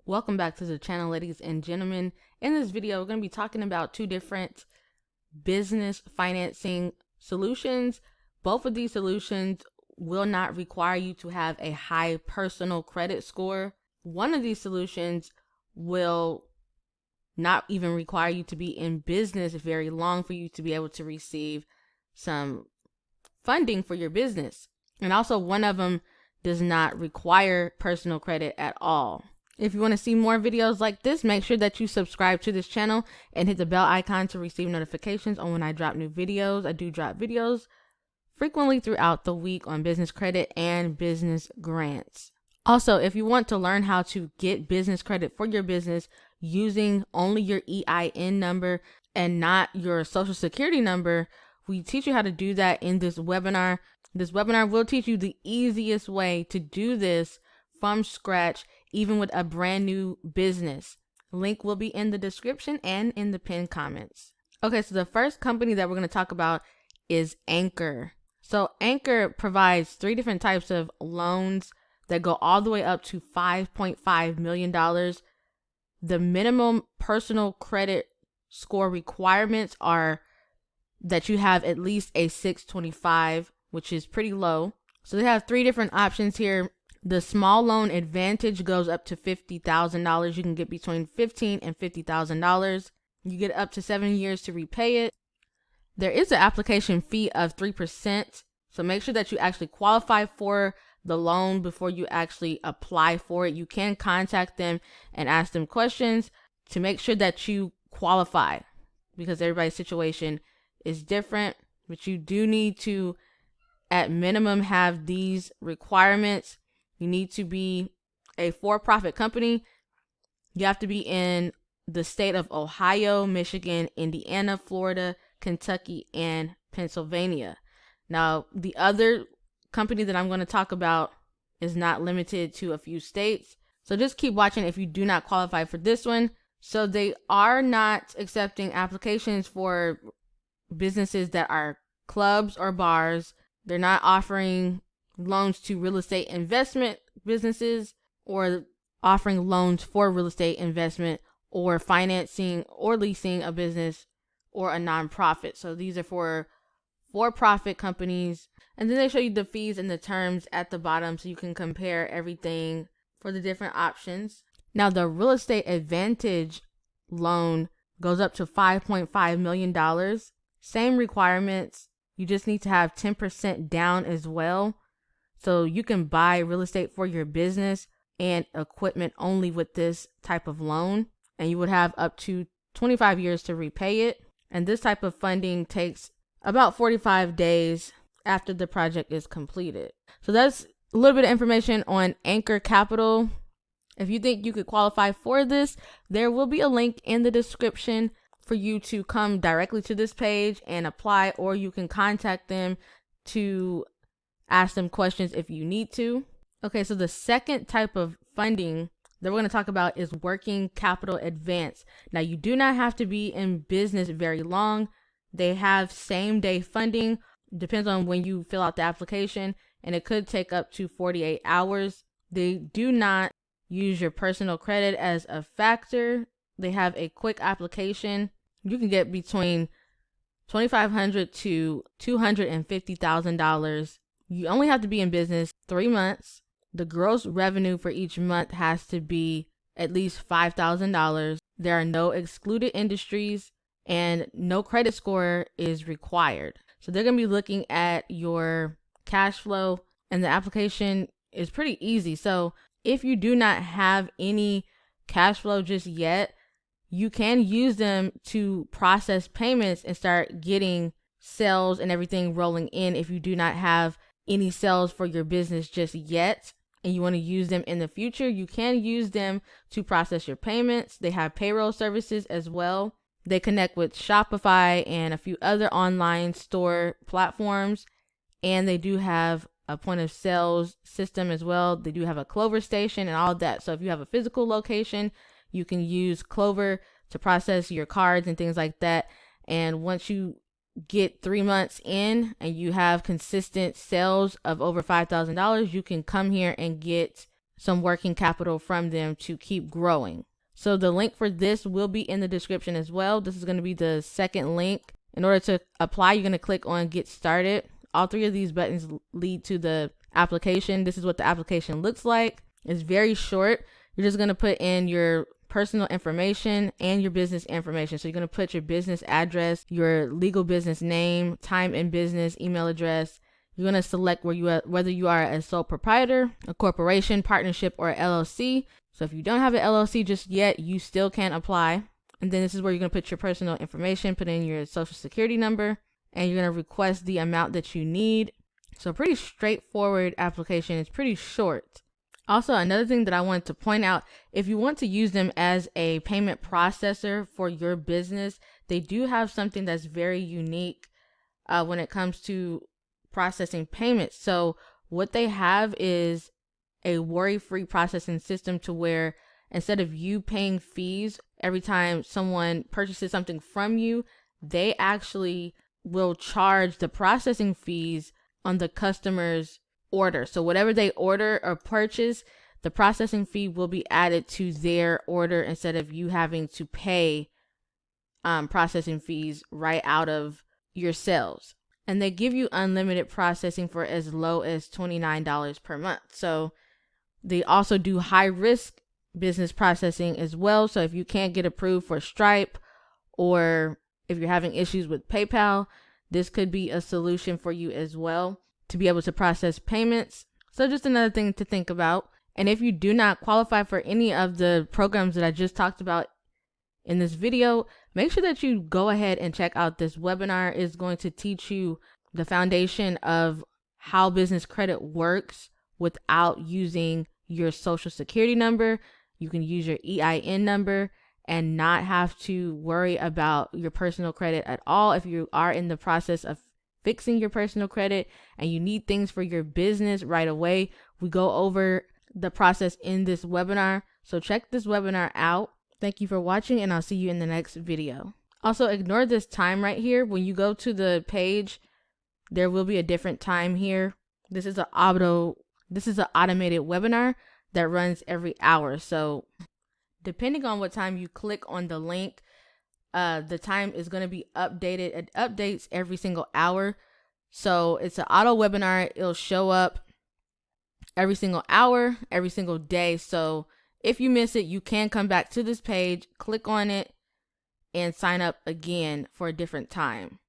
Welcome back to the channel, ladies and gentlemen. In this video, we're going to be talking about two different business financing solutions. Both of these solutions will not require you to have a high personal credit score. One of these solutions will not even require you to be in business very long for you to be able to receive some funding for your business. And also one of them does not require personal credit at all. If you want to see more videos like this, make sure that you subscribe to this channel and hit the bell icon to receive notifications on when I drop new videos. I do drop videos frequently throughout the week on business credit and business grants. Also, if you want to learn how to get business credit for your business using only your EIN number and not your social security number, we teach you how to do that in this webinar. This webinar will teach you the easiest way to do this from scratch, even with a brand new business. Link will be in the description and in the pinned comments. Okay, so the first company that we're going to talk about is Anchor. So Anchor provides three different types of loans that go all the way up to $5.5 million. The minimum personal credit score requirements are that you have at least a 625, which is pretty low. So they have three different options here. The small loan advantage goes up to $50,000. You can get between $15,000 and $50,000. You get up to 7 years to repay it. There is an application fee of 3%. So make sure that you actually qualify for the loan before you actually apply for it. You can contact them and ask them questions to make sure that you qualify, because everybody's situation is different. But you do need to, at minimum, have these requirements. You need to be a for-profit company. You have to be in the state of Ohio, Michigan, Indiana, Florida, Kentucky, and Pennsylvania. Now, the other company that I'm going to talk about is not limited to a few states. So just keep watching if you do not qualify for this one. So they are not accepting applications for businesses that are clubs or bars. They're not offering loans to real estate investment businesses or offering loans for real estate investment or financing or leasing a business or a nonprofit. So these are for-profit companies. And then they show you the fees and the terms at the bottom so you can compare everything for the different options. Now, the real estate advantage loan goes up to $5.5 million. Same requirements. You just need to have 10% down as well. So you can buy real estate for your business and equipment only with this type of loan. And you would have up to 25 years to repay it. And this type of funding takes about 45 days after the project is completed. So that's a little bit of information on Anchor Capital. If you think you could qualify for this, there will be a link in the description for you to come directly to this page and apply, or you can contact them to ask them questions if you need to. Okay, so the second type of funding that we're going to talk about is working capital advance. Now, you do not have to be in business very long. They have same day funding. Depends on when you fill out the application, and it could take up to 48 hours. They do not use your personal credit as a factor. They have a quick application. You can get between $2,500 to $250,000. You only have to be in business 3 months. The gross revenue for each month has to be at least $5,000. There are no excluded industries and no credit score is required. So they're going to be looking at your cash flow, and the application is pretty easy. So if you do not have any cash flow just yet, you can use them to process payments and start getting sales and everything rolling in. If you do not have any sales for your business just yet and you want to use them in the future, you can use them to process your payments. They have payroll services as well. They connect with Shopify and a few other online store platforms, and they do have a point of sales system as well. They do have a Clover station and all of that. So if you have a physical location, you can use Clover to process your cards and things like that. And once you get 3 months in and you have consistent sales of over $5,000, you can come here and get some working capital from them to keep growing. So the link for this will be in the description as well. This is going to be the second link. In order to apply, you're going to click on Get Started. All three of these buttons lead to the application. This is what the application looks like. It's very short. You're just going to put in your personal information and your business information. So you're going to put your business address, your legal business name, time in business, email address. You're going to select whether you are a sole proprietor, a corporation, partnership, or LLC. So if you don't have an LLC just yet, you still can apply. And then this is where you're going to put your personal information, put in your social security number, and you're going to request the amount that you need. So pretty straightforward application. It's pretty short. Also, another thing that I wanted to point out, if you want to use them as a payment processor for your business, they do have something that's very unique when it comes to processing payments. So what they have is a worry-free processing system to where instead of you paying fees every time someone purchases something from you, they actually will charge the processing fees on the customer's order. So whatever they order or purchase, the processing fee will be added to their order instead of you having to pay processing fees right out of your sales. And they give you unlimited processing for as low as $29 per month. So they also do high risk business processing as well. So if you can't get approved for Stripe, or if you're having issues with PayPal, this could be a solution for you as well to be able to process payments. So just another thing to think about. And if you do not qualify for any of the programs that I just talked about in this video, make sure that you go ahead and check out this webinar. It's going to teach you the foundation of how business credit works without using your social security number. You can use your EIN number and not have to worry about your personal credit at all. If you are in the process of fixing your personal credit and you need things for your business right away, we go over the process in this webinar. So check this webinar out. Thank you for watching, and I'll see you in the next video. Also, ignore this time right here. When you go to the page, there will be a different time here. This is an automated webinar that runs every hour. So depending on what time you click on the link, the time is going to be updated. It updates every single hour. So it's an auto webinar. It'll show up every single hour, every single day. So if you miss it, you can come back to this page, click on it, and sign up again for a different time.